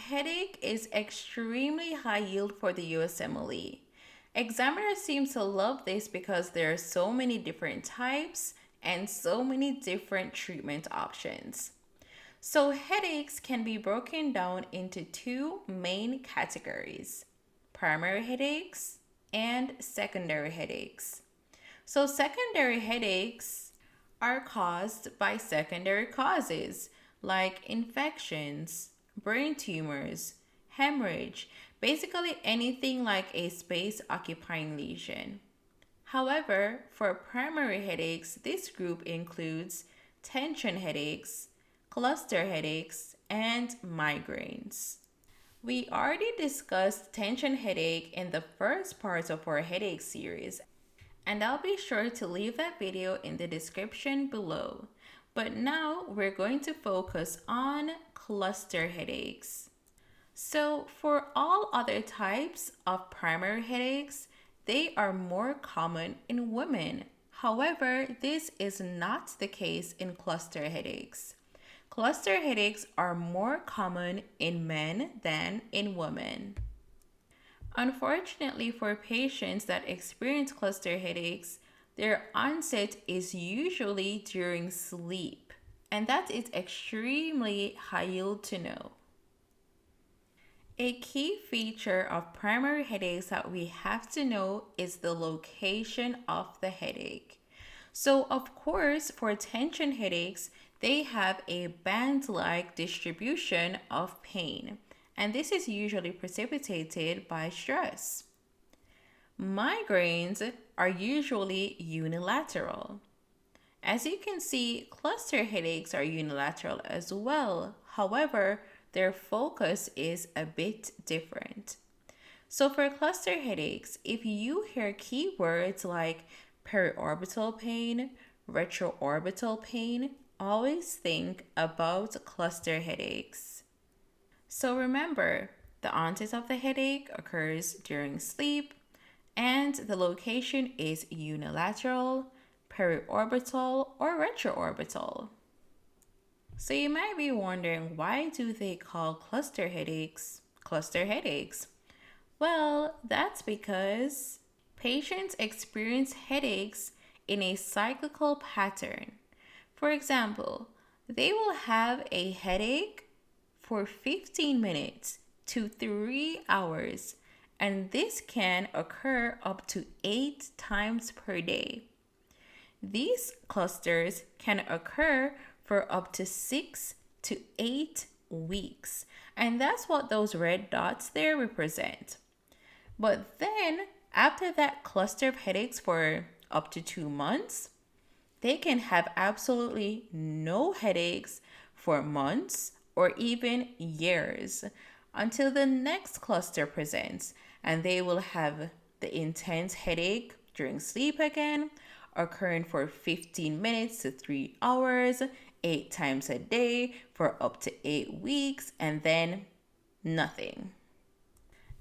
headache is extremely high yield for the USMLE. Examiners seem to love this because there are so many different types and so many different treatment options. So, headaches can be broken down into two main categories: primary headaches and secondary headaches. So, secondary headaches are caused by secondary causes like infections, brain tumors, hemorrhage, basically anything like a space occupying lesion. However, for primary headaches, this group includes tension headaches, cluster headaches, and migraines. We already discussed tension headache in the first part of our headache series, and I'll be sure to leave that video in the description below. But now we're going to focus on cluster headaches. So, for all other types of primary headaches, they are more common in women. However, this is not the case in cluster headaches. Cluster headaches are more common in men than in women. Unfortunately, for patients that experience cluster headaches, their onset is usually during sleep, and that is extremely high yield to know. A key feature of primary headaches that we have to know is the location of the headache. So, of course, for tension headaches, they have a band-like distribution of pain, and this is usually precipitated by stress. Migraines are usually unilateral. As you can see, cluster headaches are unilateral as well. However, their focus is a bit different. So for cluster headaches, if you hear keywords like periorbital pain, retroorbital pain, always think about cluster headaches. So remember, the onset of the headache occurs during sleep, and the location is unilateral, periorbital, or retroorbital. So you might be wondering, why do they call cluster headaches cluster headaches? Well, that's because patients experience headaches in a cyclical pattern. For example, they will have a headache for 15 minutes to 3 hours, and this can occur up to 8 times per day. These clusters can occur for up to 6 to 8 weeks, and that's what those red dots there represent. But then, after that cluster of headaches for up to 2 months, they can have absolutely no headaches for months or even years until the next cluster presents, and they will have the intense headache during sleep again, occurring for 15 minutes to 3 hours, 8 times a day for up to 8 weeks, and then nothing.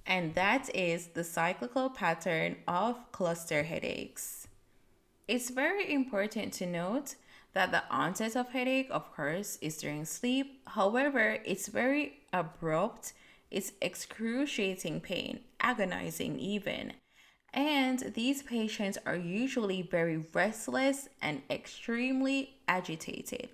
And that is the cyclical pattern of cluster headaches. It's very important to note that the onset of headache, of course, is during sleep. However, it's very abrupt, it's excruciating pain, agonizing even. And these patients are usually very restless and extremely agitated.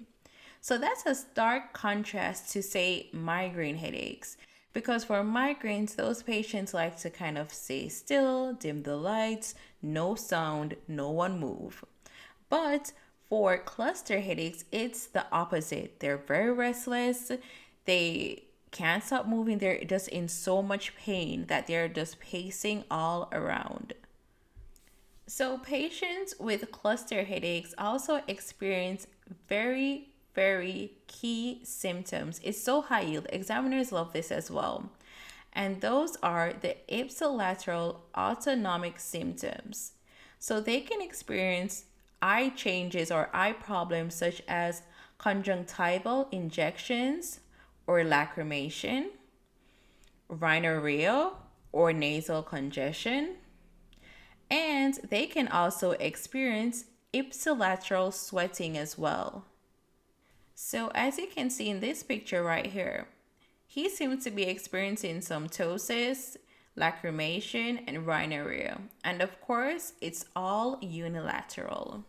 So that's a stark contrast to, say, migraine headaches. Because for migraines, those patients like to kind of stay still, dim the lights, no sound, no one move. But for cluster headaches, it's the opposite. They're very restless. They can't stop moving. They're just in so much pain that they're just pacing all around. So patients with cluster headaches also experience very key symptoms. It's so high yield. Examiners love this as well. And those are the ipsilateral autonomic symptoms. So they can experience eye changes or eye problems such as conjunctival injections or lacrimation, rhinorrhea or nasal congestion, and they can also experience ipsilateral sweating as well. So as you can see in this picture right here, He seems to be experiencing some ptosis, lacrimation, and rhinorrhea. And of course, it's all unilateral.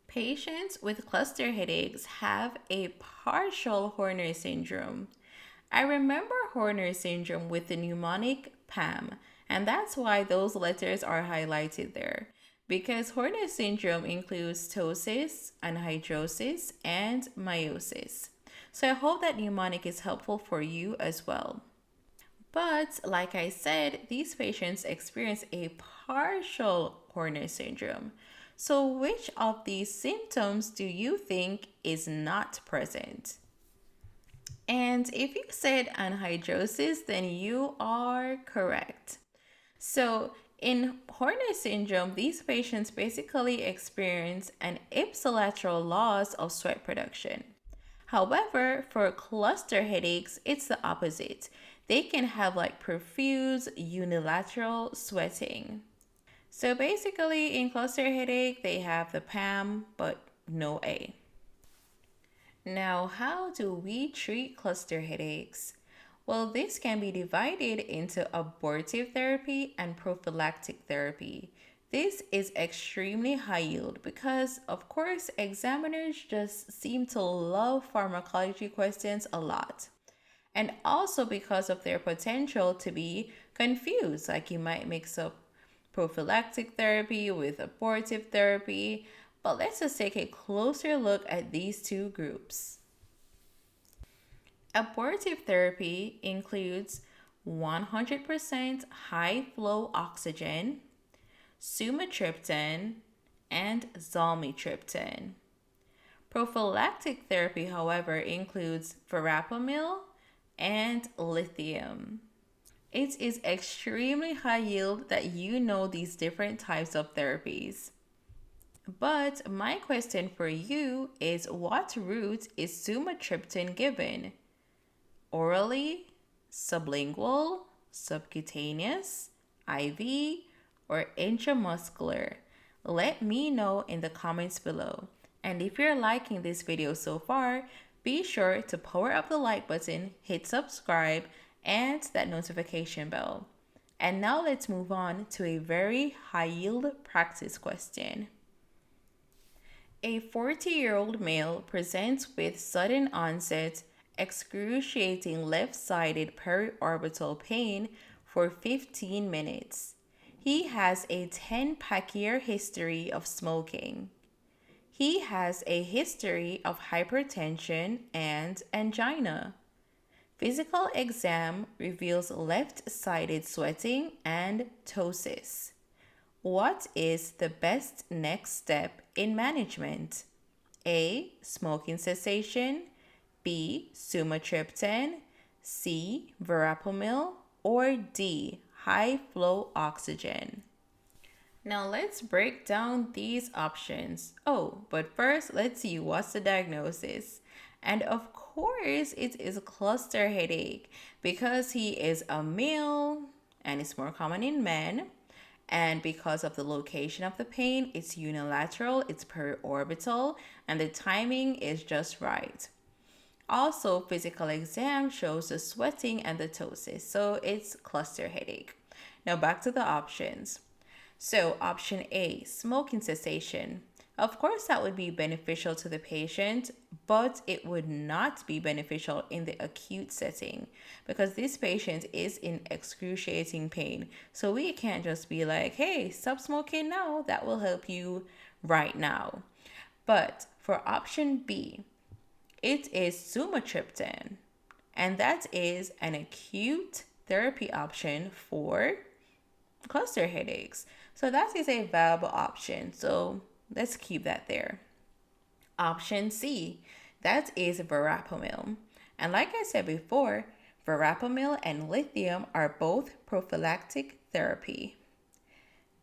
Patients with cluster headaches have a partial Horny syndrome. I remember Horner syndrome with the mnemonic PAM, and that's why those letters are highlighted there. Because Horner syndrome includes ptosis, anhidrosis, and meiosis. So I hope that mnemonic is helpful for you as well. But like I said, these patients experience a partial Horner syndrome. So which of these symptoms do you think is not present? And if you said anhidrosis, then you are correct. So, in Horner syndrome, these patients basically experience an ipsilateral loss of sweat production. However, for cluster headaches, it's the opposite. They can have like profuse unilateral sweating. So basically, in cluster headache, they have the PAM but no A. Now, how do we treat cluster headaches? Well, this can be divided into abortive therapy and prophylactic therapy. This is extremely high yield because, of course, examiners just seem to love pharmacology questions a lot. And also because of their potential to be confused, like you might mix up prophylactic therapy with abortive therapy. But let's just take a closer look at these two groups. Abortive therapy includes 100% high flow oxygen, sumatriptan, and zolmitriptan. Prophylactic therapy, however, includes verapamil and lithium. It is extremely high yield that you know these different types of therapies. But my question for you is, what route is sumatriptan given? Orally, sublingual, subcutaneous, IV, or intramuscular? Let me know in the comments below. And if you're liking this video so far, be sure to power up the like button, hit subscribe, and that notification bell. And now let's move on to a very high yield practice question. A 40-year-old male presents with sudden onset, excruciating left-sided periorbital pain for 15 minutes. He has a 10-pack-year history of smoking. He has a history of hypertension and angina. Physical exam reveals left-sided sweating and ptosis. What is the best next step in management? A. Smoking cessation. B. Sumatriptan. C. Verapamil. Or D. High flow oxygen. Now let's break down these options. Oh, but first let's see what's the diagnosis. And of course, it is a cluster headache because he is a male and it's more common in men. And because of the location of the pain, it's unilateral, it's periorbital, and the timing is just right. Also, physical exam shows the sweating and the ptosis, so it's cluster headache. Now back to the options. So option A, smoking cessation. Of course, that would be beneficial to the patient, but it would not be beneficial in the acute setting because this patient is in excruciating pain. So we can't just be like, hey, stop smoking now. That will help you right now. But for option B, it is sumatriptan, and that is an acute therapy option for cluster headaches. So that is a viable option. So let's keep that there. Option C, that is verapamil. And like I said before, verapamil and lithium are both prophylactic therapy.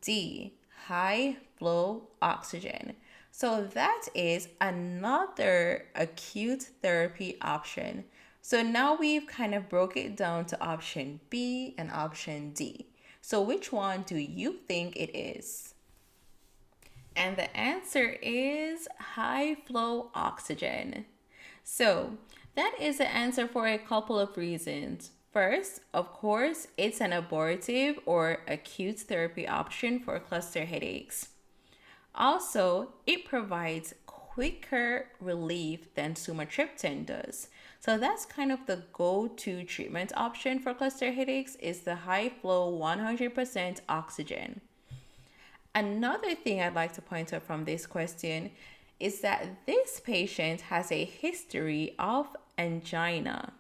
D, high flow oxygen. So that is another acute therapy option. So now we've kind of broke it down to option B and option D. So which one do you think it is? And the answer is high flow oxygen. So That is the answer for a couple of reasons. First, of course, it's an abortive or acute therapy option for cluster headaches. Also, it provides quicker relief than sumatriptan does. So that's kind of the go-to treatment option for cluster headaches is the high flow 100% oxygen. Another thing I'd like to point out from this question is that this patient has a history of angina.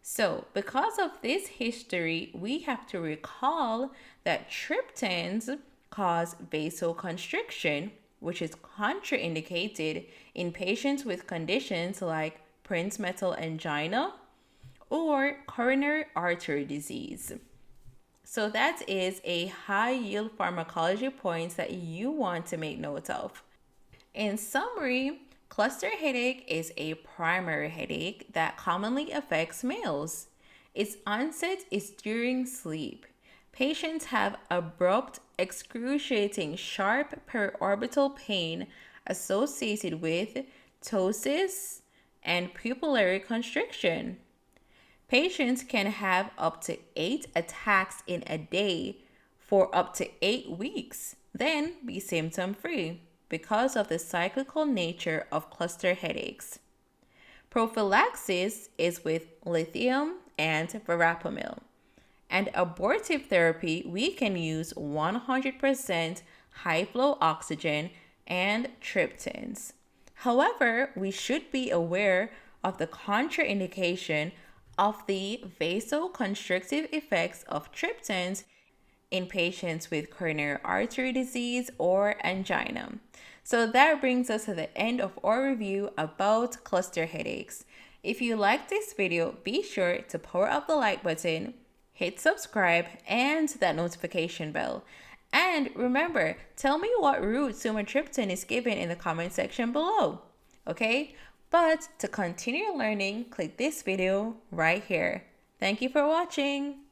So, because of this history, we have to recall that triptans cause vasoconstriction, which is contraindicated in patients with conditions like Prinzmetal angina or coronary artery disease. So that is a high yield pharmacology point that you want to make note of. In summary, cluster headache is a primary headache that commonly affects males. Its onset is during sleep. Patients have abrupt, excruciating, sharp periorbital pain associated with ptosis and pupillary constriction. Patients can have up to 8 attacks in a day for up to 8 weeks, then be symptom free because of the cyclical nature of cluster headaches. Prophylaxis is with lithium and verapamil. And abortive therapy, we can use 100% high flow oxygen and triptans. However, we should be aware of the contraindication of the vasoconstrictive effects of triptans in patients with coronary artery disease or angina. So that brings us to the end of our review about cluster headaches. If you like this video, be sure to power up the like button, hit subscribe, and that notification bell. And remember, tell me what route sumatriptan is given in the comment section below. Okay? But to continue learning, click this video right here. Thank you for watching.